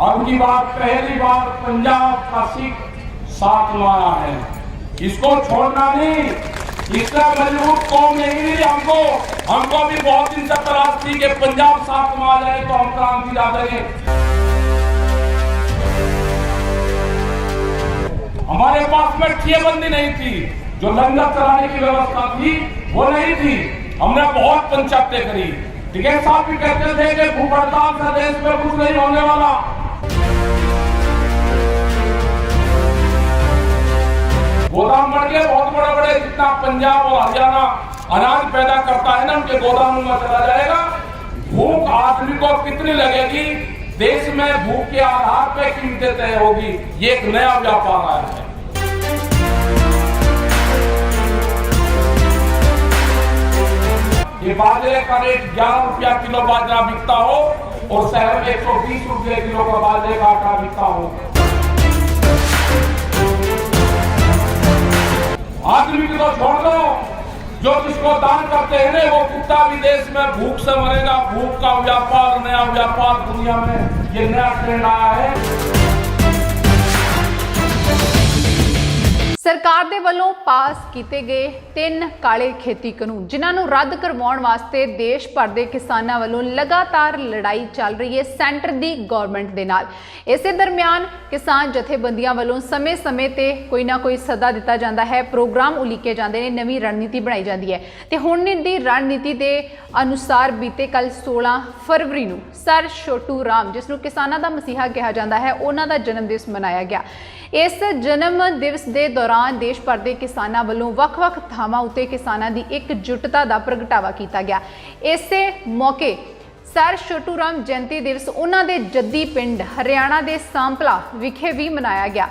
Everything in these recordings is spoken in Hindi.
अब की बात पहली बार पंजाब का सिख साथ में आया है, इसको छोड़ना नहीं। इससे मजबूत कौम नहीं मिली हमको भी बहुत दिन से तलाश थी कि पंजाब साथ में आ जाए तो हम क्रांति ला देंगे। हमारे पास में ठियाबंदी नहीं थी, जो लंगर चलाने की व्यवस्था थी वो नहीं थी। हमने बहुत पंचायतें करी। टिकैत साहब भी कहते थे कि भूख हड़ताल से देश में कुछ नहीं होने वाला। गोदाम बढ़ गए बहुत बड़े बड़े, जितना पंजाब और हरियाणा अनाज पैदा करता है ना, उनके गोदामों में चला जाएगा। भूख आदमी को कितनी लगेगी, देश में भूख के आधार पे कीमतें तय होगी। ये एक नया व्यापार आया है। ये बाजरे का रेट 11 रुपया किलो बाजरा बिकता हो और शहर में 120 रुपये किलो का बाजरे का आटा बिकता हो। आदमी को तो छोड़ दो, जो जिसको दान करते हैं ना, वो कुत्ता भी देश में भूख से मरेगा। भूख का व्यापार, नया व्यापार दुनिया में, ये नया ट्रेंड आया है। सरकार ਦੇ ਵੱਲੋਂ ਪਾਸ ਕੀਤੇ ਗਏ 3 ਕਾਲੇ ਖੇਤੀ ਕਾਨੂੰਨ, ਜਿਨ੍ਹਾਂ ਨੂੰ ਰੱਦ ਕਰਵਾਉਣ ਵਾਸਤੇ ਦੇਸ਼ ਭਰ ਦੇ ਕਿਸਾਨਾਂ ਵੱਲੋਂ ਲਗਾਤਾਰ ਲੜਾਈ ਚੱਲ ਰਹੀ ਹੈ ਸੈਂਟਰ ਦੀ ਗਵਰਨਮੈਂਟ ਦੇ ਨਾਲ। ਇਸੇ ਦਰਮਿਆਨ ਕਿਸਾਨ ਜਥੇਬੰਦੀਆਂ ਵੱਲੋਂ ਸਮੇਂ-ਸਮੇਂ ਤੇ ਕੋਈ ਨਾ ਕੋਈ ਸੱਦਾ ਦਿੱਤਾ ਜਾਂਦਾ ਹੈ, ਪ੍ਰੋਗਰਾਮ ਉਲੀਕੇ ਜਾਂਦੇ ਨੇ, ਨਵੀਂ ਰਣਨੀਤੀ ਬਣਾਈ ਜਾਂਦੀ ਹੈ। ਤੇ ਹੁਣ ਦੀ ਰਣਨੀਤੀ ਦੇ ਅਨੁਸਾਰ ਬੀਤੇ ਕੱਲ 16 ਫਰਵਰੀ ਨੂੰ ਸਰ ਛੋਟੂ ਰਾਮ, ਜਿਸ ਨੂੰ ਕਿਸਾਨਾਂ ਦਾ ਮਸੀਹਾ ਕਿਹਾ ਜਾਂਦਾ ਹੈ, ਉਹਨਾਂ ਦਾ ਜਨਮ ਦਿਵਸ ਮਨਾਇਆ ਗਿਆ। ਇਸ ਜਨਮ ਦਿਵਸ ਦੇ ਦੌਰਾਨ ਦੇਸ਼ ਭਰ ਦੇ ਕਿਸਾਨਾਂ ਵੱਲੋਂ ਵੱਖ-ਵੱਖ ਥਾਵਾਂ ਉੱਤੇ ਕਿਸਾਨਾਂ ਦੀ ਇਕਜੁੱਟਤਾ ਦਾ ਪ੍ਰਗਟਾਵਾ ਕੀਤਾ ਗਿਆ। ਇਸੇ ਮੌਕੇ ਸਰ ਛੋਟੂ ਰਾਮ ਜਯੰਤੀ ਦਿਵਸ ਉਹਨਾਂ ਦੇ ਜੱਦੀ ਪਿੰਡ ਹਰਿਆਣਾ ਦੇ ਸਾਂਪਲਾ ਵਿਖੇ ਵੀ ਮਨਾਇਆ ਗਿਆ।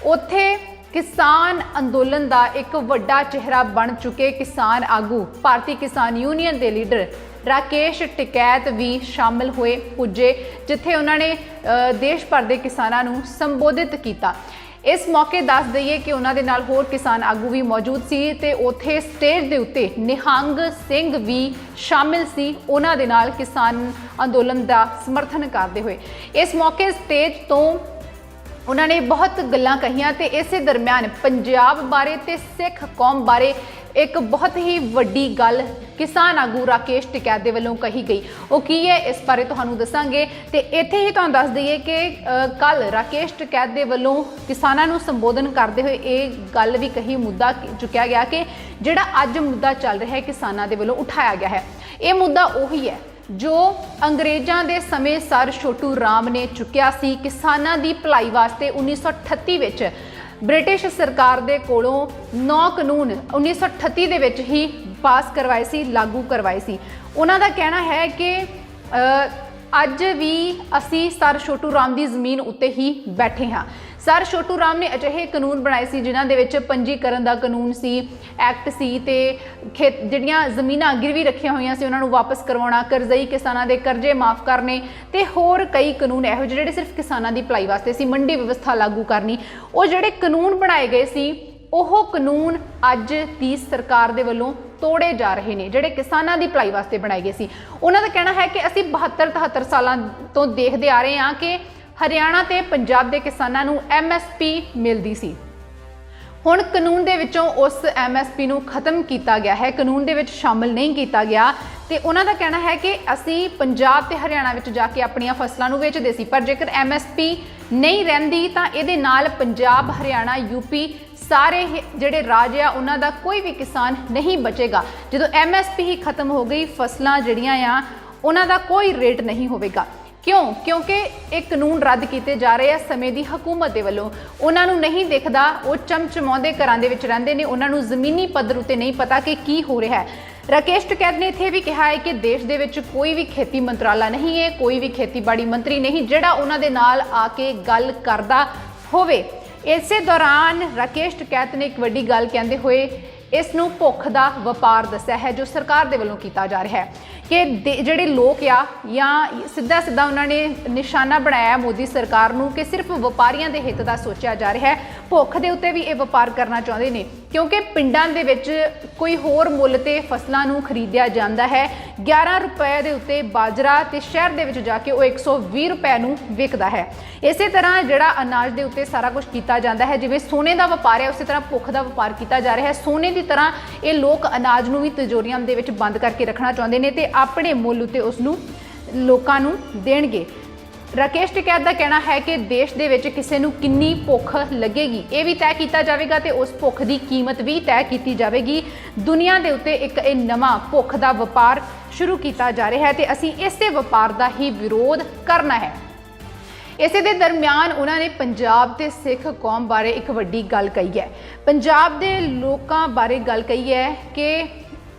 ਉੱਥੇ ਕਿਸਾਨ ਅੰਦੋਲਨ ਦਾ ਇੱਕ ਵੱਡਾ ਚਿਹਰਾ ਬਣ ਚੁੱਕੇ ਕਿਸਾਨ ਆਗੂ ਭਾਰਤੀ ਕਿਸਾਨ ਯੂਨੀਅਨ ਦੇ ਲੀਡਰ ਰਾਕੇਸ਼ ਟਿਕੈਤ ਵੀ ਸ਼ਾਮਲ ਹੋਏ ਪੁੱਜੇ, ਜਿੱਥੇ ਉਹਨਾਂ ਨੇ ਦੇਸ਼ ਭਰ ਦੇ ਕਿਸਾਨਾਂ ਨੂੰ ਸੰਬੋਧਿਤ ਕੀਤਾ। ਇਸ ਮੌਕੇ ਦੱਸ ਦਈਏ ਕਿ ਉਹਨਾਂ ਦੇ ਨਾਲ ਹੋਰ ਕਿਸਾਨ ਆਗੂ ਵੀ ਮੌਜੂਦ ਸੀ ਤੇ ਉੱਥੇ ਸਟੇਜ ਦੇ ਉੱਤੇ ਨਿਹੰਗ ਸਿੰਘ ਵੀ ਸ਼ਾਮਿਲ ਸੀ, ਉਹਨਾਂ ਦੇ ਨਾਲ ਕਿਸਾਨ ਅੰਦੋਲਨ ਦਾ ਸਮਰਥਨ ਕਰਦੇ ਹੋਏ। ਇਸ ਮੌਕੇ ਸਟੇਜ ਤੋਂ ਉਹਨਾਂ ਨੇ ਬਹੁਤ ਗੱਲਾਂ ਕਹੀਆਂ ਤੇ ਇਸੇ ਦਰਮਿਆਨ ਪੰਜਾਬ ਬਾਰੇ ਤੇ ਸਿੱਖ ਕੌਮ ਬਾਰੇ ਇੱਕ ਬਹੁਤ ਹੀ ਵੱਡੀ ਗੱਲ ਕਿਸਾਨ ਆਗੂ ਰਾਕੇਸ਼ ਟਿਕੈਤ ਦੇ ਵੱਲੋਂ ਕਹੀ ਗਈ। ਉਹ ਕੀ ਹੈ, ਇਸ ਬਾਰੇ ਤੁਹਾਨੂੰ ਦੱਸਾਂਗੇ। ਤੇ ਇੱਥੇ ਹੀ ਤੁਹਾਨੂੰ ਦੱਸ ਦਈਏ ਕਿ ਕੱਲ ਰਾਕੇਸ਼ ਟਿਕੈਤ ਦੇ ਵੱਲੋਂ ਕਿਸਾਨਾਂ ਨੂੰ ਸੰਬੋਧਨ ਕਰਦੇ ਹੋਏ ਇਹ ਗੱਲ ਵੀ ਕਹੀ, ਮੁੱਦਾ ਚੁੱਕਿਆ ਗਿਆ ਕਿ ਜਿਹੜਾ ਅੱਜ ਮੁੱਦਾ ਚੱਲ ਰਿਹਾ ਹੈ ਕਿਸਾਨਾਂ ਦੇ ਵੱਲੋਂ ਉਠਾਇਆ ਗਿਆ ਹੈ, ਇਹ ਮੁੱਦਾ ਉਹੀ ਹੈ ਜੋ ਅੰਗਰੇਜ਼ਾਂ ਦੇ ਸਮੇਂ ਸਰ ਛੋਟੂ ਰਾਮ ਨੇ ਚੁੱਕਿਆ ਸੀ ਕਿਸਾਨਾਂ ਦੀ ਭਲਾਈ ਵਾਸਤੇ। 1938 ਵਿੱਚ ਬ੍ਰਿਟਿਸ਼ ਸਰਕਾਰ ਦੇ ਕੋਲੋਂ 9 ਕਾਨੂੰਨ 1938 ਦੇ ਵਿੱਚ ਹੀ ਪਾਸ ਕਰਵਾਏ ਸੀ, ਲਾਗੂ ਕਰਵਾਏ ਸੀ। ਉਹਨਾਂ ਦਾ ਕਹਿਣਾ ਹੈ ਕਿ ਅੱਜ ਵੀ ਅਸੀਂ ਸਰ ਛੋਟੂ ਰਾਮ ਦੀ ਜ਼ਮੀਨ ਉੱਤੇ ਹੀ ਬੈਠੇ ਹਾਂ। ਸਰ ਛੋਟੂ ਰਾਮ ਨੇ ਅਜਿਹੇ ਕਾਨੂੰਨ ਬਣਾਏ ਸੀ ਜਿਨ੍ਹਾਂ ਦੇ ਵਿੱਚ ਪੰਜੀਕਰਨ ਦਾ ਕਾਨੂੰਨ ਸੀ, ਐਕਟ ਸੀ, ਤੇ ਜਿਹੜੀਆਂ ਜ਼ਮੀਨਾਂ ਗਿਰਵੀ ਰੱਖੀਆਂ ਹੋਈਆਂ ਸੀ ਉਹਨਾਂ ਨੂੰ ਵਾਪਸ ਕਰਵਾਉਣਾ, ਕਰਜ਼ਈ ਕਿਸਾਨਾਂ ਦੇ ਕਰਜ਼ੇ ਮਾਫ ਕਰਨੇ ਤੇ ਹੋਰ ਕਈ ਕਾਨੂੰਨ ਇਹੋ ਜਿਹੇ ਜਿਹੜੇ ਸਿਰਫ ਕਿਸਾਨਾਂ ਦੀ ਭਲਾਈ ਵਾਸਤੇ ਸੀ। ਮੰਡੀ ਵਿਵਸਥਾ ਲਾਗੂ ਕਰਨੀ, ਉਹ ਜਿਹੜੇ ਕਾਨੂੰਨ ਬਣਾਏ ਗਏ ਸੀ ਉਹ ਕਾਨੂੰਨ ਅੱਜ ਦੀ ਸਰਕਾਰ ਦੇ ਵੱਲੋਂ ਤੋੜੇ ਜਾ ਰਹੇ ਨੇ, ਜਿਹੜੇ ਕਿਸਾਨਾਂ ਦੀ ਭਲਾਈ ਵਾਸਤੇ ਬਣਾਏ ਗਏ ਸੀ। ਉਹਨਾਂ ਦਾ ਕਹਿਣਾ ਹੈ ਕਿ ਅਸੀਂ 72-73 ਸਾਲਾਂ ਤੋਂ ਦੇਖਦੇ ਆ ਰਹੇ ਹਾਂ ਕਿ ਹਰਿਆਣਾ ਤੇ ਪੰਜਾਬ ਦੇ ਕਿਸਾਨਾਂ ਨੂੰ MSP ਮਿਲਦੀ ਸੀ। ਹੁਣ ਕਾਨੂੰਨ ਦੇ ਵਿੱਚੋਂ ਉਸ MSP ਨੂੰ ਖਤਮ ਕੀਤਾ ਗਿਆ ਹੈ, ਕਾਨੂੰਨ ਦੇ ਵਿੱਚ ਸ਼ਾਮਲ ਨਹੀਂ ਕੀਤਾ ਗਿਆ। ਤੇ ਉਹਨਾਂ ਦਾ ਕਹਿਣਾ ਹੈ ਕਿ ਅਸੀਂ ਪੰਜਾਬ ਤੇ ਹਰਿਆਣਾ ਵਿੱਚ ਜਾ ਕੇ ਆਪਣੀਆਂ ਫਸਲਾਂ ਨੂੰ ਵੇਚਦੇ ਸੀ, ਪਰ ਜੇਕਰ MSP ਨਹੀਂ ਰਹਿੰਦੀ ਤਾਂ ਇਹਦੇ ਨਾਲ ਪੰਜਾਬ, ਹਰਿਆਣਾ, UP ਸਾਰੇ ਜਿਹੜੇ ਰਾਜ ਆ ਉਹਨਾਂ ਦਾ ਕੋਈ ਵੀ ਕਿਸਾਨ ਨਹੀਂ ਬਚੇਗਾ। ਜਦੋਂ MSP ਹੀ ਖਤਮ ਹੋ ਗਈ, ਫਸਲਾਂ ਜਿਹੜੀਆਂ ਆ ਉਹਨਾਂ ਦਾ ਕੋਈ ਰੇਟ ਨਹੀਂ ਹੋਵੇਗਾ। ਕਿਉਂ? ਕਿਉਂਕਿ ਇਹ ਕਾਨੂੰਨ ਰੱਦ ਕੀਤੇ ਜਾ ਰਹੇ ਆ ਸਮੇਂ ਦੀ ਹਕੂਮਤ ਦੇ ਵੱਲੋਂ। ਉਹਨਾਂ ਨੂੰ ਨਹੀਂ ਦਿਖਦਾ, ਉਹ ਚਮਚਮਾਉਂਦੇ ਘਰਾਂ ਦੇ ਵਿੱਚ ਰਹਿੰਦੇ ਨੇ, ਉਹਨਾਂ ਨੂੰ ਜ਼ਮੀਨੀ ਪੱਧਰ ਉੱਤੇ ਨਹੀਂ ਪਤਾ ਕਿ ਕੀ ਹੋ ਰਿਹਾ ਹੈ। ਰਾਕੇਸ਼ ਟਿਕੈਤ ਨੇ ਇੱਥੇ ਵੀ ਕਿਹਾ ਹੈ ਕਿ ਦੇਸ਼ ਦੇ ਵਿੱਚ ਕੋਈ ਵੀ ਖੇਤੀ ਮੰਤਰਾਲਾ ਨਹੀਂ ਹੈ, ਕੋਈ ਵੀ ਖੇਤੀਬਾੜੀ ਮੰਤਰੀ ਨਹੀਂ ਜਿਹੜਾ ਉਹਨਾਂ ਦੇ ਨਾਲ ਆ ਕੇ ਗੱਲ ਕਰਦਾ ਹੋਵੇ। ਇਸੇ ਦੌਰਾਨ ਰਾਕੇਸ਼ ਟਿਕੈਤ ਨੇ ਇੱਕ ਵੱਡੀ ਗੱਲ ਕਹਿੰਦੇ ਹੋਏ ਇਸ ਨੂੰ ਭੁੱਖ ਦਾ ਵਪਾਰ ਦੱਸਿਆ ਹੈ ਜੋ ਸਰਕਾਰ ਦੇ ਵੱਲੋਂ ਕੀਤਾ ਜਾ ਰਿਹਾ ਹੈ कि ਜਿਹੜੇ ਲੋਕ ਆ ਜਾਂ ਸਿੱਧਾ ਉਹਨਾਂ ਨੇ ਨਿਸ਼ਾਨਾ ਬਣਾਇਆ ਮੋਦੀ ਸਰਕਾਰ ਨੂੰ ਕਿ ਸਿਰਫ ਵਪਾਰੀਆਂ ਦੇ ਹਿੱਤ ਦਾ ਸੋਚਿਆ ਜਾ ਰਿਹਾ ਹੈ। ਭੁੱਖ ਦੇ ਉੱਤੇ ਵੀ ਇਹ ਵਪਾਰ ਕਰਨਾ ਚਾਹੁੰਦੇ ਨੇ ਕਿਉਂਕਿ ਪਿੰਡਾਂ ਦੇ ਵਿੱਚ ਕੋਈ ਹੋਰ ਮੁੱਲ ਤੇ ਫਸਲਾਂ ਨੂੰ ਖਰੀਦਿਆ ਜਾਂਦਾ ਹੈ। 11 ਰੁਪਏ ਦੇ ਉੱਤੇ ਬਾਜਰਾ ਤੇ ਸ਼ਹਿਰ ਦੇ ਵਿੱਚ ਜਾ ਕੇ ਉਹ 120 ਰੁਪਏ ਨੂੰ ਵਿਕਦਾ ਹੈ। ਇਸੇ ਤਰ੍ਹਾਂ ਜਿਹੜਾ ਅਨਾਜ ਦੇ ਉੱਤੇ ਸਾਰਾ ਕੁਝ ਕੀਤਾ ਜਾਂਦਾ ਹੈ, ਜਿਵੇਂ ਸੋਨੇ ਦਾ ਵਪਾਰ ਹੈ ਉਸੇ ਤਰ੍ਹਾਂ ਭੁੱਖ ਦਾ ਵਪਾਰ ਕੀਤਾ ਜਾ ਰਿਹਾ ਹੈ। ਸੋਨੇ ਦੀ ਤਰ੍ਹਾਂ ਇਹ ਲੋਕ ਅਨਾਜ ਨੂੰ ਵੀ ਤਿਜੋਰੀਆਂ ਦੇ ਵਿੱਚ ਬੰਦ ਕਰਕੇ ਰੱਖਣਾ ਚਾਹੁੰਦੇ ਨੇ ਤੇ ਆਪਣੇ ਮੁੱਲ ਉੱਤੇ ਉਸ ਨੂੰ ਲੋਕਾਂ ਨੂੰ ਦੇਣਗੇ। ਰਾਕੇਸ਼ ਟਿਕੈਤ ਦਾ ਕਹਿਣਾ ਹੈ ਕਿ ਦੇਸ਼ ਦੇ ਵਿੱਚ ਕਿਸੇ ਨੂੰ ਕਿੰਨੀ ਭੁੱਖ ਲੱਗੇਗੀ ਇਹ ਵੀ ਤੈਅ ਕੀਤਾ ਜਾਵੇਗਾ ਤੇ ਉਸ ਭੁੱਖ ਦੀ ਕੀਮਤ ਵੀ ਤੈਅ ਕੀਤੀ ਜਾਵੇਗੀ। ਦੁਨੀਆ ਦੇ ਉੱਤੇ ਇੱਕ ਇਹ ਨਵਾਂ ਭੁੱਖ ਦਾ ਵਪਾਰ ਸ਼ੁਰੂ ਕੀਤਾ ਜਾ ਰਿਹਾ ਹੈ ਤੇ ਅਸੀਂ ਇਸੇ ਵਪਾਰ ਦਾ ਹੀ ਵਿਰੋਧ ਕਰਨਾ ਹੈ। ਇਸੇ ਦੇ ਦਰਮਿਆਨ ਉਹਨਾਂ ਨੇ ਪੰਜਾਬ ਤੇ ਸਿੱਖ ਕੌਮ ਬਾਰੇ ਇੱਕ ਵੱਡੀ ਗੱਲ ਕਹੀ ਹੈ। ਪੰਜਾਬ ਦੇ ਲੋਕਾਂ ਬਾਰੇ ਗੱਲ ਕਹੀ ਹੈ ਕਿ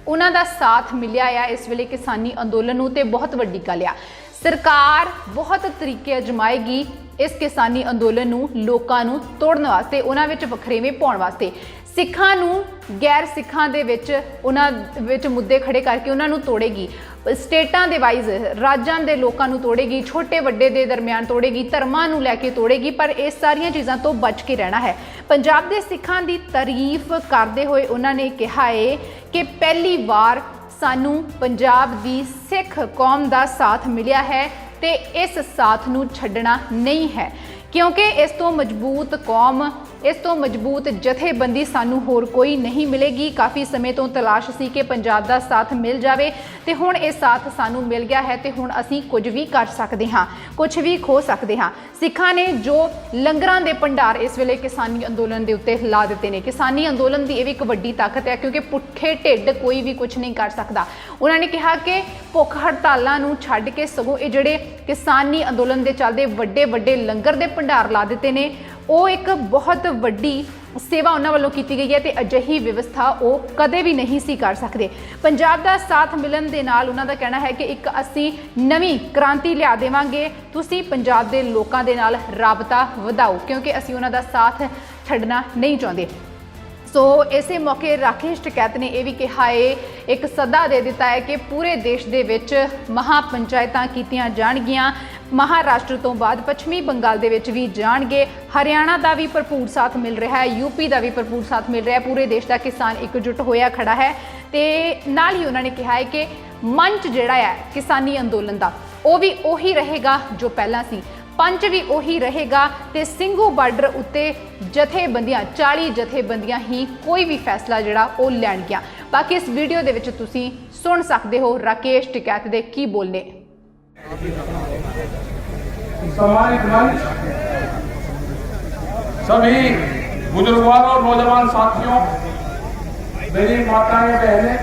ਉਹਨਾਂ ਦਾ ਸਾਥ ਮਿਲਿਆ ਆ ਇਸ ਵੇਲੇ ਕਿਸਾਨੀ ਅੰਦੋਲਨ ਨੂੰ ਤੇ ਬਹੁਤ ਵੱਡੀ ਗੱਲ ਆ। ਸਰਕਾਰ ਬਹੁਤ ਤਰੀਕੇ ਅਜਮਾਏਗੀ ਇਸ ਕਿਸਾਨੀ ਅੰਦੋਲਨ ਨੂੰ ਲੋਕਾਂ ਨੂੰ ਤੋੜਨ ਵਾਸਤੇ, ਉਹਨਾਂ ਵਿੱਚ ਵਖਰੇਵੇਂ ਪਾਉਣ ਵਾਸਤੇ। ਸਿੱਖਾਂ ਨੂੰ ਗੈਰ ਸਿੱਖਾਂ ਦੇ ਵਿੱਚ ਉਹਨਾਂ ਵਿੱਚ ਮੁੱਦੇ ਖੜੇ ਕਰਕੇ ਉਹਨਾਂ ਨੂੰ ਤੋੜੇਗੀ। ਸਟੇਟਾਂ ਦੇ ਵਾਈਜ਼ ਰਾਜਾਂ ਦੇ ਲੋਕਾਂ ਨੂੰ ਤੋੜੇਗੀ, ਛੋਟੇ ਵੱਡੇ ਦੇ ਦਰਮਿਆਨ ਤੋੜੇਗੀ, ਧਰਮਾਂ ਨੂੰ ਲੈ ਕੇ ਤੋੜੇਗੀ, ਪਰ ਇਹ ਸਾਰੀਆਂ ਚੀਜ਼ਾਂ ਤੋਂ ਬਚ ਕੇ ਰਹਿਣਾ ਹੈ। ਪੰਜਾਬ ਦੇ ਸਿੱਖਾਂ ਦੀ ਤਾਰੀਫ ਕਰਦੇ ਹੋਏ ਉਹਨਾਂ ਨੇ ਕਿਹਾ ਹੈ ਕਿ ਪਹਿਲੀ ਵਾਰ ਸਾਨੂੰ ਪੰਜਾਬ ਦੀ ਸਿੱਖ ਕੌਮ ਦਾ ਸਾਥ ਮਿਲਿਆ ਹੈ ਤੇ ਇਸ ਸਾਥ ਨੂੰ ਛੱਡਣਾ ਨਹੀਂ ਹੈ ਕਿਉਂਕਿ ਇਸ ਤੋਂ ਮਜ਼ਬੂਤ ਕੌਮ, ਇਸ ਤੋਂ ਮਜ਼ਬੂਤ ਜਥੇਬੰਦੀ ਸਾਨੂੰ ਹੋਰ ਕੋਈ ਨਹੀਂ ਮਿਲੇਗੀ। ਕਾਫੀ ਸਮੇਂ ਤੋਂ ਤਲਾਸ਼ ਸੀ ਕਿ ਪੰਜਾਬ ਦਾ ਸਾਥ ਮਿਲ ਜਾਵੇ ਤੇ ਹੁਣ ਇਹ ਸਾਥ ਸਾਨੂੰ ਮਿਲ ਗਿਆ ਹੈ ਤੇ ਹੁਣ ਅਸੀਂ ਕੁਝ ਵੀ ਕਰ ਸਕਦੇ ਹਾਂ, ਕੁਝ ਵੀ ਖੋ ਸਕਦੇ ਹਾਂ। ਸਿੱਖਾਂ ਨੇ ਜੋ ਲੰਗਰਾਂ ਦੇ ਭੰਡਾਰ ਇਸ ਵੇਲੇ ਕਿਸਾਨੀ ਅੰਦੋਲਨ ਦੇ ਉੱਤੇ ਲਾ ਦਿੱਤੇ ਨੇ। ਕਿਸਾਨੀ ਅੰਦੋਲਨ ਦੀ ਇਹ ਵੀ ਇੱਕ ਵੱਡੀ ਤਾਕਤ ਹੈ ਕਿਉਂਕਿ ਭੁੱਖੇ ਢਿੱਡ ਕੋਈ ਵੀ ਕੁਝ ਨਹੀਂ ਕਰ ਸਕਦਾ। ਉਹਨਾਂ ਨੇ ਕਿਹਾ ਕਿ ਭੁੱਖ ਹੜਤਾਲਾਂ ਨੂੰ ਛੱਡ ਕੇ ਸਗੋਂ ਇਹ ਜਿਹੜੇ ਕਿਸਾਨੀ ਅੰਦੋਲਨ ਦੇ ਚੱਲਦੇ ਵੱਡੇ ਵੱਡੇ ਲੰਗਰ ਦੇ ਭੰਡਾਰ ਲਾ ਦਿੱਤੇ ਨੇ, ਉਹ ਇੱਕ ਬਹੁਤ ਵੱਡੀ ਸੇਵਾ ਉਹਨਾਂ ਵੱਲੋਂ ਕੀਤੀ ਗਈ ਹੈ ਤੇ ਅਜਿਹੀ ਵਿਵਸਥਾ ਉਹ ਕਦੇ ਵੀ ਨਹੀਂ ਸੀ ਕਰ ਸਕਦੇ। ਪੰਜਾਬ ਦਾ ਸਾਥ ਮਿਲਣ ਦੇ ਨਾਲ ਉਹਨਾਂ ਦਾ ਕਹਿਣਾ ਹੈ ਕਿ ਇੱਕ ਅਸੀਂ ਨਵੀਂ ਕ੍ਰਾਂਤੀ ਲਿਆ ਦੇਵਾਂਗੇ, ਤੁਸੀਂ ਪੰਜਾਬ ਦੇ ਲੋਕਾਂ ਦੇ ਨਾਲ ਰਾਬਤਾ ਵਧਾਓ ਕਿਉਂਕਿ ਅਸੀਂ ਉਹਨਾਂ ਦਾ ਸਾਥ ਛੱਡਣਾ ਨਹੀਂ ਚਾਹੁੰਦੇ। ਸੋ ਇਸੇ ਮੌਕੇ ਰਾਕੇਸ਼ ਟਿਕੈਤ ਨੇ ਇਹ ਵੀ ਕਿਹਾ ਹੈ, ਇੱਕ ਸੱਦਾ ਦੇ ਦਿੱਤਾ ਹੈ ਕਿ ਪੂਰੇ ਦੇਸ਼ ਦੇ ਵਿੱਚ ਮਹਾ ਪੰਚਾਇਤਾਂ ਕੀਤੀਆਂ ਜਾਣਗੀਆਂ। ਮਹਾਰਾਸ਼ਟਰ ਤੋਂ ਬਾਅਦ ਪੱਛਮੀ ਬੰਗਾਲ ਦੇ ਵਿੱਚ ਵੀ ਜਾਣਗੇ। ਹਰਿਆਣਾ ਦਾ ਵੀ ਭਰਪੂਰ ਸਾਥ ਮਿਲ ਰਿਹਾ ਹੈ, ਯੂਪੀ ਦਾ ਵੀ ਭਰਪੂਰ ਸਾਥ ਮਿਲ ਰਿਹਾ ਹੈ। ਪੂਰੇ ਦੇਸ਼ ਦਾ ਕਿਸਾਨ ਇਕਜੁੱਟ ਹੋਇਆ ਖੜਾ ਹੈ ਤੇ ਨਾਲ ਹੀ ਉਹਨਾਂ ਨੇ ਕਿਹਾ ਹੈ ਕਿ ਮੰਚ ਜਿਹੜਾ ਹੈ ਕਿਸਾਨੀ ਅੰਦੋਲਨ ਦਾ ਉਹ ਵੀ ਉਹੀ ਰਹੇਗਾ ਜੋ ਪਹਿਲਾਂ ਸੀ, ਪੰਚ ਵੀ ਉਹੀ ਰਹੇਗਾ ਤੇ ਸਿੰਘੂ ਬਾਰਡਰ ਉੱਤੇ ਜਥੇਬੰਦੀਆਂ 40 ਜਥੇਬੰਦੀਆਂ ਹੀ ਕੋਈ ਵੀ ਫੈਸਲਾ ਜਿਹੜਾ ਉਹ ਲੈਣਗੀਆਂ। ਬਾਕੀ ਇਸ ਵੀਡੀਓ ਦੇ ਵਿੱਚ ਤੁਸੀਂ ਸੁਣ ਸਕਦੇ ਹੋ ਰਾਕੇਸ਼ ਟਿਕੈਤ ਦੇ ਕੀ ਬੋਲਨੇ। सम्मानित मंच, सभी बुजुर्गवारों और नौजवान साथियों, मेरी माताएं बहनें,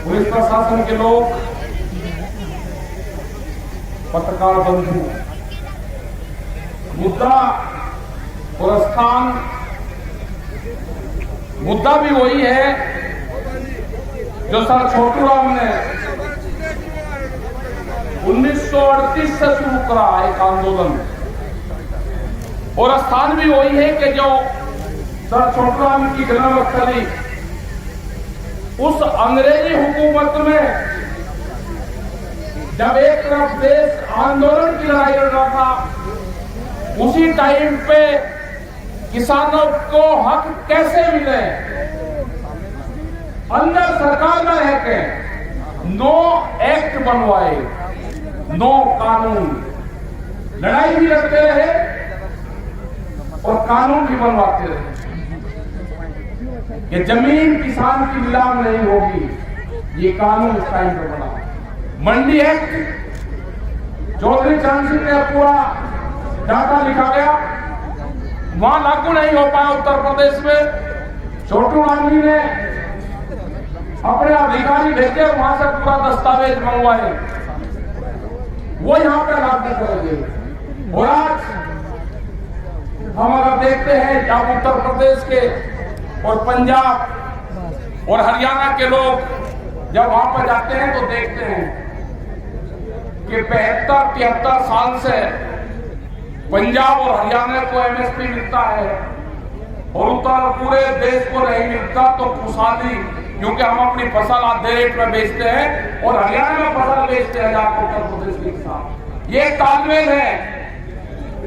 पुलिस प्रशासन के लोग, पत्रकार बंधु, मुद्दा और स्थान, मुद्दा भी वही है जो सर छोटूराम ने 1938 से शुरू करा एक आंदोलन, और स्थान भी वही है कि जो सर छोटूराम की जन्मस्थली उस अंग्रेजी हुकूमत में जब एक तरफ देश आंदोलन की लड़ाई लड़ रहा था, उसी टाइम पे किसानों को हक कैसे मिले, अंदर सरकार में रह के नो एक्ट बनवाए, नो कानून, लड़ाई भी लड़ते रहे और कानून भी बनवाते रहे कि जमीन किसान की नीलाम नहीं होगी। ये कानून उस टाइम पर बना। मंडी एक्ट चौधरी चरण सिंह ने पूरा डाटा लिखा गया, वहां लागू नहीं हो पाया उत्तर प्रदेश में। छोटू राम जी ने अपने अधिकारी भेजे, वहां से पूरा दस्तावेज मंगवाए, वो यहां पर लागू करेंगे। और आज हम अगर देखते हैं जब उत्तर प्रदेश के और पंजाब और हरियाणा के लोग जब वहां पर जाते हैं तो देखते हैं कि 72-73 साल से पंजाब और हरियाणा को एमएसपी मिलता है और उत्तर पूरे देश को नहीं मिलता, तो खुशहाली क्योंकि हम अपनी फसल आधे रेट में बेचते हैं और हरियाणा में फसल बेचते हैं जाकर उत्तर प्रदेश के किसान। ये तालमेल है।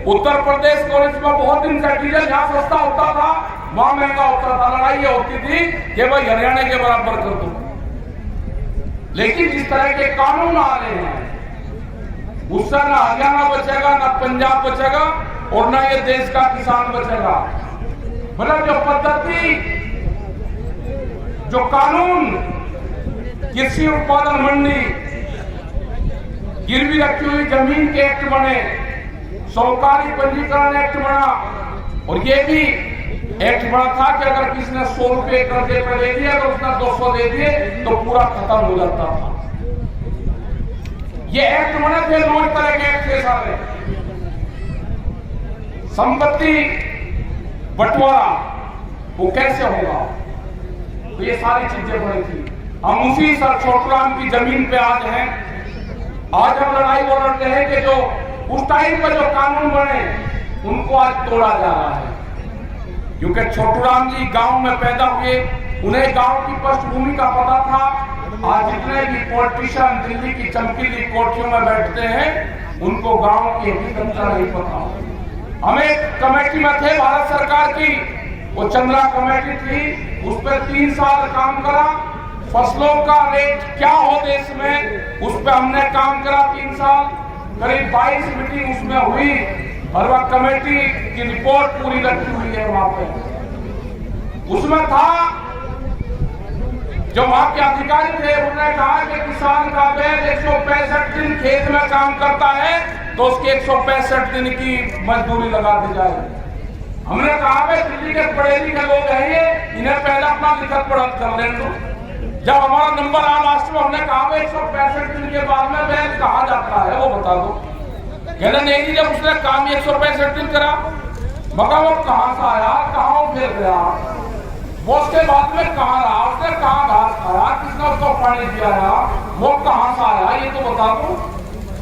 उत्तर प्रदेश को इसमें बहुत दिन से डीजल यहाँ सस्ता होता था, वहां महंगा होता था। लड़ाई ये होती थी कि भाई हरियाणा के बराबर कर दो। लेकिन जिस तरह के कानून आ रहे हैं उससे ना हरियाणा बचेगा, ना पंजाब बचेगा और ना ये देश का किसान बचेगा। मतलब जो पद्धति, जो कानून, कृषि उत्पादन मंडी, गिरवी रखी हुई जमीन के एक्ट बने, सहकारी पंजीकरण एक्ट बना, और ये भी एक्ट बना था कि अगर किसी ने 100 रुपए कर्जे पर दे दिया, अगर उसने 200 दे दिए तो पूरा खत्म हो जाता था। ये एक्ट बने थे, 9 तरह के एक्ट थे सारे। संपत्ति बंटवारा वो कैसे होगा, तो ये सारी चीजें बनी थी। हम उसी सर छोटूराम की जमीन पे आज हैं। आज हम लड़ाई बोल रहे हैं कि जो उस टाइम पर जो कानून बने उनको आज तोड़ा जा रहा है। क्योंकि छोटूराम जी गांव में पैदा हुए, उन्हें गांव की पृष्ठभूमि का पता था। आज जितने भी पॉलिटिशियन दिल्ली की चमकीली कोठियों में बैठते हैं उनको गांव की हकीकत का नहीं पता। हम एक कमेटी में थे भारत सरकार की, वो चंद्रा कमेटी थी, उस पर 3 साल काम करा। फसलों का रेट क्या हो देश में, उस पर हमने काम करा 3 साल। करीब 22 मीटिंग उसमें हुई और वह कमेटी की रिपोर्ट पूरी रखी हुई है वहां पे। उसमें था जो वहां के अधिकारी थे, उन्होंने कहा कि किसान का बैल 165 दिन खेत में काम करता है तो उसके 165 दिन की मजदूरी लगा दी जाए। हमने कहा भाई दिल्ली के पढ़े लिखे लोग हैं ये, इन्हें पहले अपना लिखत पढ़त कर लेने दो। जब हमारा नंबर आया लास्ट में, हमने कहा भाई 165 दिन के बाद में बैल कहाँ जाता है वो बता दो। कहना नहीं जी, जब उसने काम 165 दिन करा, मगर वो कहाँ से आया, कहाँ फिर गया, वो उसके बाद में कहाँ रहा, उसने कहाँ घास खाया, किसने उसको पानी दिया, वो कहाँ से आया ये तो बता दो।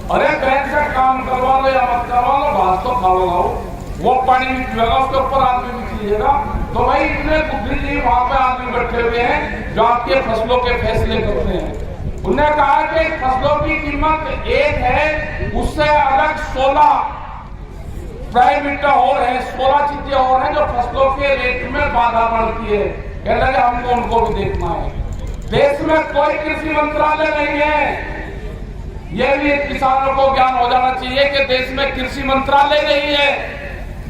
अरे बैंक से काम करवा लो या मत करवा लो, घास तो खा लो, वो पानी भी पिएगा, उसके ऊपर आदमी भी पीएगा। तो भाई इतने बुद्धिजीवी वहां पे आदमी बैठे हुए हैं जो आपके फसलों के फैसले करते हैं। उन्होंने कहा कि फसलों की कीमत एक है, उससे अलग 16 प्राइवेट और है, 16 चीजें और हैं जो फसलों के रेट में बाधा बनती है। कह लगे हमको उनको भी देखना है। देश में कोई कृषि मंत्रालय नहीं है, यह भी किसानों को ज्ञान हो जाना चाहिए कि देश में कृषि मंत्रालय नहीं है,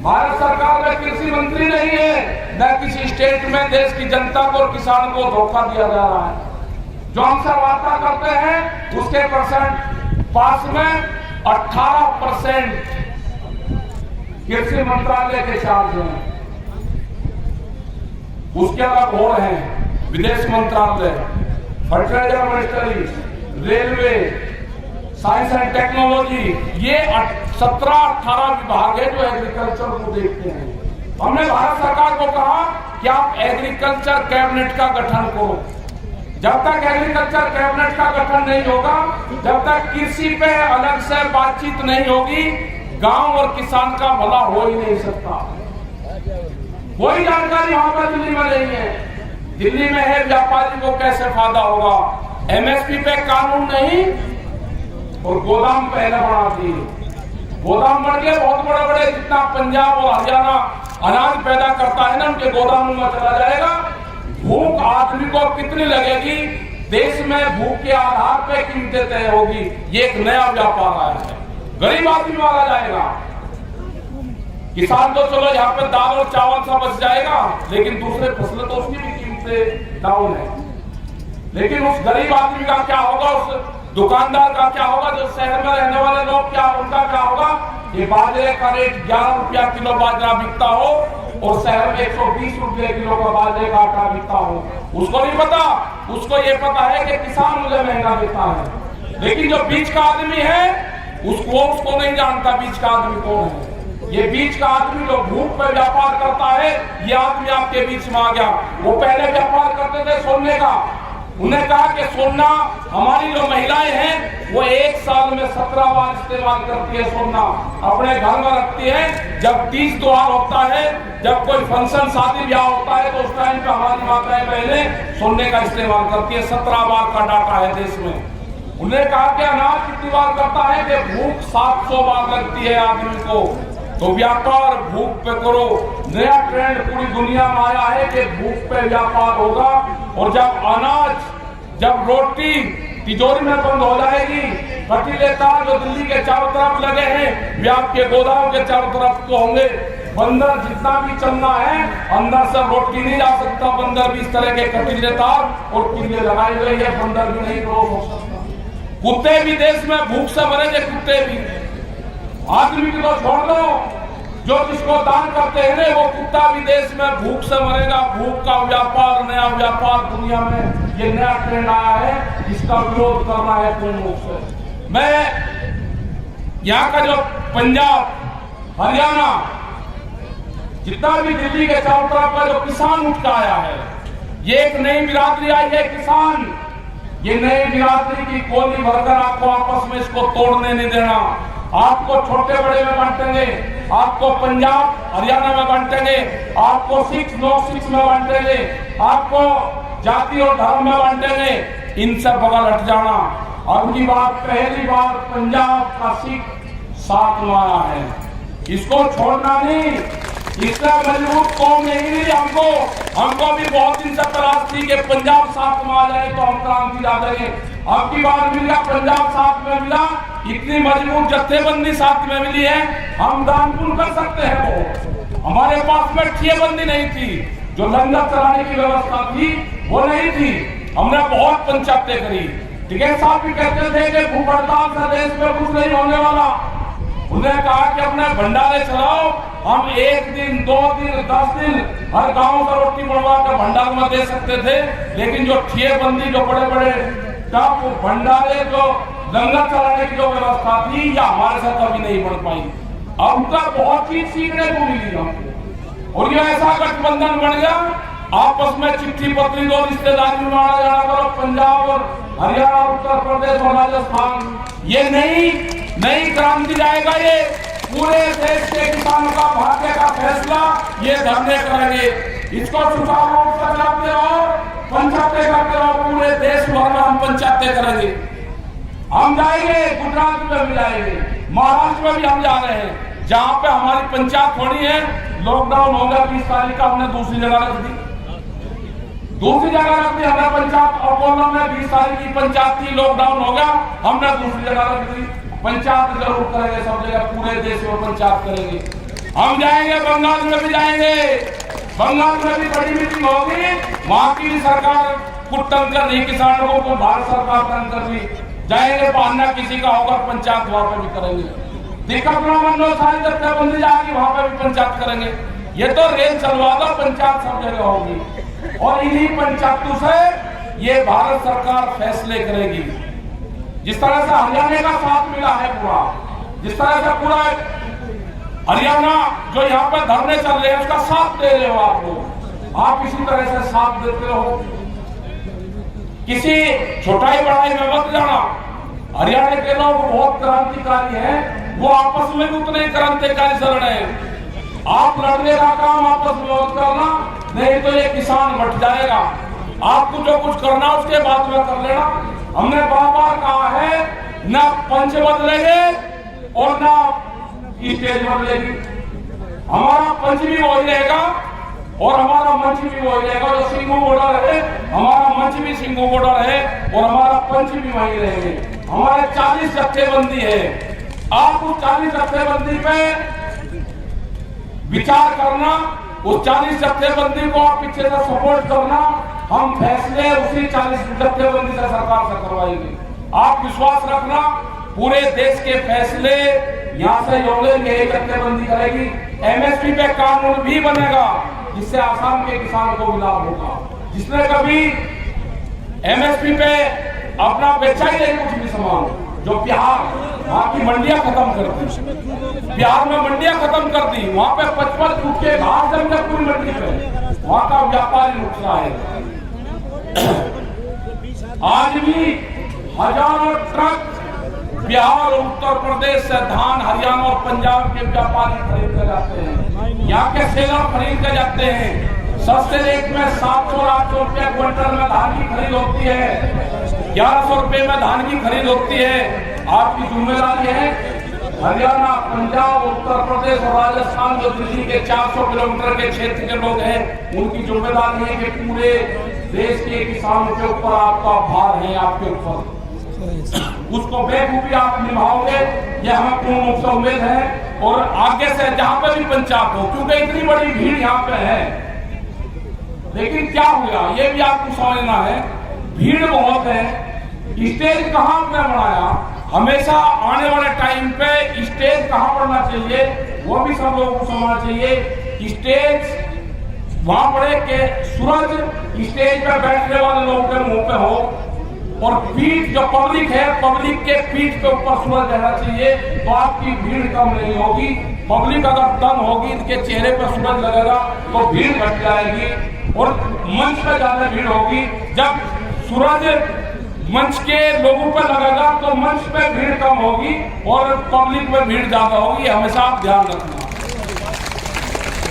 भारत सरकार में कृषि मंत्री नहीं है, न किसी स्टेट में देश की जनता को और किसान को धोखा दिया जा रहा है। जो हमसे वार्ता करते हैं उसके परसेंट पास में 18% कृषि मंत्रालय के चार्ज हैं। उसके अलग और हैं विदेश मंत्रालय, fertiliser ministry, railway, science and technology, ये 17-18 विभाग है जो एग्रीकल्चर को देखते हैं। हमने भारत सरकार को कहा कि आप एग्रीकल्चर कैबिनेट का गठन करो। जब तक एग्रीकल्चर कैबिनेट का गठन नहीं होगा, जब तक कृषि पे अलग से बातचीत नहीं होगी, गांव और किसान का भला हो ही नहीं सकता। कोई जानकारी वहां पर दिल्ली में नहीं है। दिल्ली में है व्यापारी को कैसे फायदा होगा, एमएसपी पे कानून नहीं और गोदाम पहले बढ़ा दिए। गोदाम बढ़ गए बहुत बड़े बड़े, जितना पंजाब और हरियाणा अनाज पैदा करता है ना, उनके गोदामों में चला जाएगा। भूख आदमी को कितनी लगेगी, देश में भूख के आधार पे कीमतें तय होगी। ये एक नया व्यापार आया है, गरीब आदमी मारा जाएगा। किसान तो चलो यहाँ पे दाल और चावल सा बच जाएगा, लेकिन दूसरे फसलें तो उसकी भी कीमतें डाउन है। लेकिन उस गरीब आदमी का क्या होगा, उस दुकानदार का क्या होगा, जो शहर में रहने वाले लोग क्या, उनका क्या होगा। ये बाजरे का रेट 11 रुपया किलो बाजरा बिकता हो और शहर में 120 रुपये किलो का बाजरे का आटा बिकता हो, उसको नहीं पता। उसको ये पता है कि किसान मुझे महंगा देता है, लेकिन जो बीच का आदमी है उसको नहीं जानता बीच का आदमी कौन है। ये बीच का आदमी जो भूख पे व्यापार करता है, ये आदमी आपके बीच में आ गया। वो पहले व्यापार करते थे सोने का, उन्होंने कहा कि सोना, हमारी जो महिलाएं हैं वो एक साल में 17 बार इस्तेमाल करती है सोना, अपने घर में रखती है। जब 30 त्योहार होता है, जब कोई फंक्शन शादी ब्याह होता है, तो उस टाइम पे हमारी माताएं बहनें सोने का इस्तेमाल करती है। 17 बार का डाटा है देश में। उन्होंने कहा कि अनाज कितनी बार करता है कि भूख 700 बार लगती है आदमी को। तो व्यापार भूख पे करो। नया ट्रेंड पूरी दुनिया में आया है कि भूख पे व्यापार होगा। और जब रोटी तिजोरी में बंद हो जाएगी, कटीले तार जो दिल्ली के चारों तरफ लगे हैं, वे आपके गोदाम के चारों तरफ तो होंगे। बंदर जितना भी चलना है, अंदर से रोटी नहीं जा सकता। बंदर भी इस तरह के कटीले तार और किले लगाए गए हैं, बंदर भी नहीं रोक सकता। कुत्ते भी देश में भूख से मरेंगे, कुत्ते भी। आदमी की तो छोड़ दो, जो जिसको दान करते हैं ना, वो कुत्ता भी देश में भूख से मरेगा। भूख का व्यापार, नया व्यापार दुनिया में ये नया ट्रेंड आया है, इसका विरोध करना है पूर्ण रूप से। मैं यहाँ का जो पंजाब, हरियाणा, जितना भी दिल्ली के चारों तरफ का जो किसान उठ के आया है, ये एक नई बिरादरी आई है किसान। ये नई बिरादरी की गोली भरकर आपको आपस में इसको तोड़ने नहीं देना। आपको छोटे बड़े में बांटेंगे, आपको पंजाब हरियाणा में बांटेंगे, आपको सिख नॉर्थ सिख में बांटेंगे, आपको जाति और धर्म में बांटेंगे। इनसे बगल हट जाना। अब की बात, पहली बार पंजाब का सिख साथ में आया है, इसको छोड़ना नहीं। इससे मजबूत कौम नहीं मिली हमको भी बहुत दिन से तलाश थी कि पंजाब साथ में आ जाए तो हम क्रांति ला देंगे। अब की बार मिल गया, पंजाब साथ में मिला, इतनी मजबूत जत्थेबंदी साथ में मिली है, हम दान पुण्य कर सकते हैं। वो हमारे पास में ठियेबंदी नहीं थी, जो लंगर चलाने की व्यवस्था थी वो नहीं थी। हमने बहुत पंचायतें करी। टिकैत साहब भी कहते थे कि भूख हड़ताल से देश में कुछ नहीं होने वाला। उन्होंने कहा कि अपने भंडारे चलाओ, हम 1 दिन 2 दिन 10 दिन हर गांव का रोटी बनवा कर भंडार में दे सकते थे। लेकिन जो ठियेबंदी, जो बड़े बड़े टप भंडारे, जो लंगर चलाने की जो व्यवस्था थी, या हमारे साथ कभी नहीं बन पाई। अब तक बहुत चीज सीखने को मिली हमको। और ये ऐसा गठबंधन बन गया, आपस में चिट्ठी पत्री दो, रिश्तेदारी में आना जाना करो। पंजाब और हरियाणा, उत्तर प्रदेश और राजस्थान, ये नई क्रांति जाएगा। ये पूरे देश के किसानों का भाग्य का फैसला ये धरने करेंगे। इसको सुचारू रूप से चलाते रहो, पंचायतें करते रहो। पूरे देश भर में हम पंचायतें करेंगे। हम जाएंगे, गुजरात में भी जाएंगे, महाराष्ट्र में भी हम जा रहे हैं। जहां पे हमारी पंचायत थोड़ी है, लॉकडाउन हो गया 20 तारीख का, हमने दूसरी जगह रख दी। हमने पंचायत अकोला में 20 तारीख की पंचायत थी, लॉकडाउन हो गया, हमने दूसरी जगह रख दी। पंचायत जरूर करेंगे, सब जगह पूरे देश में पंचायत करेंगे। हम जाएंगे, बंगाल में भी जाएंगे। बंगाल में भी बड़ी मीटिंग होगी। वहां की भी सरकार कुछ तंग कर रही किसानों को, भारत सरकार तंग कर रही। जाएंगे, बहाना किसी का होगा, पंचायत वहां पे भी करेंगे। दिक्कत ना बनो, सारी जत्थेबंदी जाएगी, वहां पे भी पंचायत करेंगे। ये तो रेल चलवा दो, पंचायत सब जगह होगी। और इन्हीं पंचायतों से ये भारत सरकार फैसले करेगी। जिस तरह से हरियाणा का साथ मिला है पूरा, जिस तरह से पूरा हरियाणा जो यहाँ पर धरने चल रहे हैं उसका साथ दे रहे हो आप लोग, आप इसी तरह से साथ देते रहो। किसी छोटाई बड़ाई में मत जाना। हरियाणा के लोग बहुत क्रांतिकारी हैं, वो आपस में भी उतने क्रांतिकारी से लड़े। आप लड़ने का काम आपस में मत करना, नहीं तो ये किसान बट जाएगा। आपको जो कुछ करना उसके बाद में कर लेना। हमने बार-बार कहा है, न पंच बदलेंगे और न स्टेज बदलेगी। हमारा पंच भी वही रहेगा और हमारा मंच भी वही रहेगा। जो सिंगू बॉर्डर है, हमारा मंच भी सिंगू बॉर्डर है और हमारा पंच भी वही रहेंगे। हमारे 40 जत्थेबंदी है। आप उस 40 जत्थेबंदी पे विचार करना, उस 40 जत्थेबंदी को आप पीछे से सपोर्ट करना। हम फैसले उसी 40 जत्थेबंदी से सरकार से करवाएंगे। आप विश्वास रखना, पूरे देश के फैसले यहाँ से योगेंगे, जत्थेबंदी करेगी। एमएसपी पे कानून भी बनेगा जिससे आसाम के किसानों को भी लाभ होगा। जिसने कभी एमएसपी पे अपना बेचा ही नहीं कुछ भी सामान, जो बिहार, वहाँ की मंडियां खत्म कर दी। बिहार में मंडियां खत्म कर दी, वहाँ पे 55 फुट के घास जम गए पूरी मंडी पे, वहाँ का व्यापारी रुक रहा है। आज भी हजारों ट्रक बिहार और उत्तर प्रदेश से धान हरियाणा और पंजाब के व्यापारी खरीद कर जाते हैं, यहाँ के सेलर खरीद कर जाते हैं। सस्ते रेट में 700-800 रुपये क्विंटल में धान की खरीद होती है, 1100 रुपये में धान की खरीद होती है। आपकी जिम्मेदारी है हरियाणा, पंजाब, उत्तर प्रदेश और राजस्थान जो दिल्ली के 400 किलोमीटर के क्षेत्र के लोग हैं, उनकी जिम्मेदारी है कि पूरे देश के किसानों के ऊपर आपका भार है, आपके ऊपर उसको बेखूबी आप निभाओगे, यह हमें पूर्ण रूप से उम्मीद है। और आगे से जहां पे भी पंचायत हो, क्योंकि इतनी बड़ी भीड़ यहाँ पे है, लेकिन क्या हुआ ये भी आपको समझना है, भीड़ बहुत है। स्टेज कहाँ पे बनाया, हमेशा आने वाले टाइम पे स्टेज कहाँ पड़ना चाहिए वो भी सब लोगों को समझना चाहिए। स्टेज वहां पड़े के सूरज स्टेज पे बैठने वाले लोगों के मुंह पे हो, और पीठ जो पब्लिक है, पब्लिक के पीठ के ऊपर सूरज रहना चाहिए, तो आपकी भीड़ कम नहीं होगी। पब्लिक अगर दम होगी, इनके चेहरे पर सूरज लगेगा तो भीड़ घट जाएगी, और मंच पर ज्यादा भीड़ होगी। जब सूरज मंच के लोगों पर लगेगा तो मंच पे भीड़ कम होगी और पब्लिक में भीड़ ज्यादा होगी, हमेशा आप ध्यान रखना।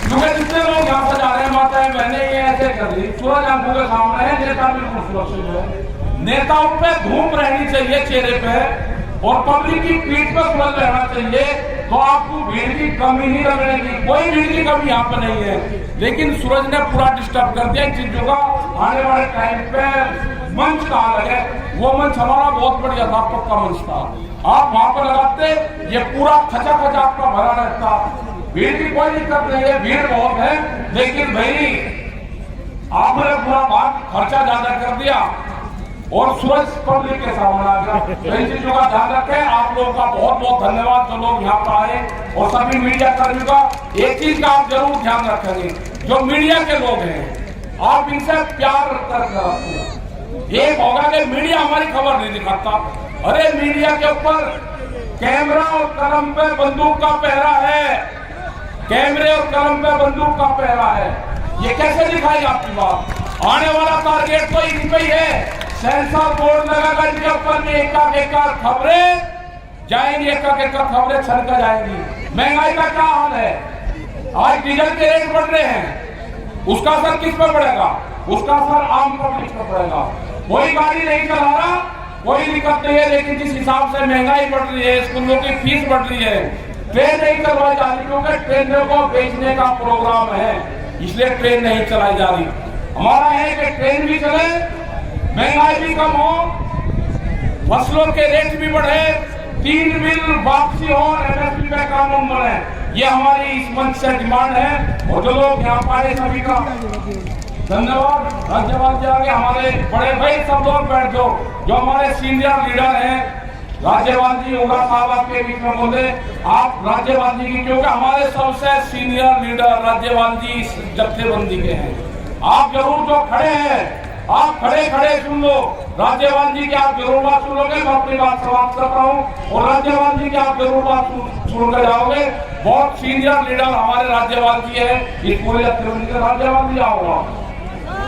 क्योंकि जितने लोग यहाँ से जा रहे हैं, माताएं बहने ये ऐसे कर रही, सूरज आंखों के सामने है, नेता बिल्कुल सुरक्षित है। नेताओं पे धूप रहनी चाहिए चेहरे पे, और पब्लिक की पीठ पर सूरज रहना चाहिए, तो आपको भीड़ की कमी नहीं लगेगी। कोई भीड़ की कमी यहाँ पे नहीं है, लेकिन सूरज ने पूरा डिस्टर्ब कर दिया इन चीजों का। आने वाले टाइम पे मंच कहाँ लगे, वो मंच हमारा बहुत बढ़िया था, पक्का मंच था, आप वहां पर लगाते, ये पूरा खचा खचा आपका भरा रहता, भीड़ की कोई दिक्कत नहीं है। भीड़ बहुत है, लेकिन भाई आपने पूरा बात खर्चा ज्यादा कर दिया और सूरज पब्लिक के सामने आ गया। इन चीजों का ध्यान रखें। आप लोगों का बहुत बहुत धन्यवाद जो लोग यहाँ पर आए, और सभी मीडिया कर्मियों का एक चीज का आप जरूर ध्यान रखेंगे, जो मीडिया के लोग हैं आप इनसे प्यार कर, एक होगा कि मीडिया हमारी खबर नहीं दिखाता। अरे मीडिया के ऊपर कैमरा और कलम पे बंदूक का पहरा है, कैमरे और कलम पे बंदूक का पहरा है, ये कैसे दिखाई आपकी बात। आने वाला टारगेट तो इन पे ही है, सेंसर बोर्ड लगाकर इनके ऊपर एक खबरें जाएंगी, एक खबरें छलका जाएंगी। महंगाई का क्या हाल है, आज डीजल के रेट बढ़ रहे हैं, उसका असर किस पे पड़ेगा, उसका असर आम पब्लिक पर पड़ेगा। कोई गाड़ी नहीं चला रहा, कोई दिक्कत नहीं है, लेकिन जिस हिसाब से महंगाई बढ़ रही है, स्कूलों की फीस बढ़ रही है, ट्रेन नहीं चलवाई जा रही, क्योंकि ट्रेनों को बेचने का प्रोग्राम है, इसलिए ट्रेन नहीं चलाई जा रही। हमारा है कि ट्रेन भी चले, महंगाई भी कम हो, फसलों के रेट भी बढ़े, 3 बिल वापसी हो, MSP पे कानून बने, ये हमारी इस मंच से डिमांड है। और जो लोग यहाँ पाए सभी का धन्यवाद। राज्यपाल जी आगे हमारे बड़े भाई सब लोग बैठ जाओ, जो हमारे सीनियर लीडर हैं, राज्यपाल जी होगा साहब आपके बीच में बोले, आप राज्यपाल जी की, क्योंकि हमारे सबसे सीनियर लीडर राज्यपाल जी जत्थेबंदी के हैं। आप जरूर जो खड़े हैं, आप खड़े खड़े सुन लो, राज्यपाल जी की आप जरूर बात सुनोगे। मैं अपनी बात समाप्त कर रहा हूँ, और राज्यपाल जी की आप जरूर बात सुनकर जाओगे। बहुत सीनियर लीडर हमारे राज्यपाल जी है, इस पूरे जत्थेबंदी के राज्यपाल जी आओगे।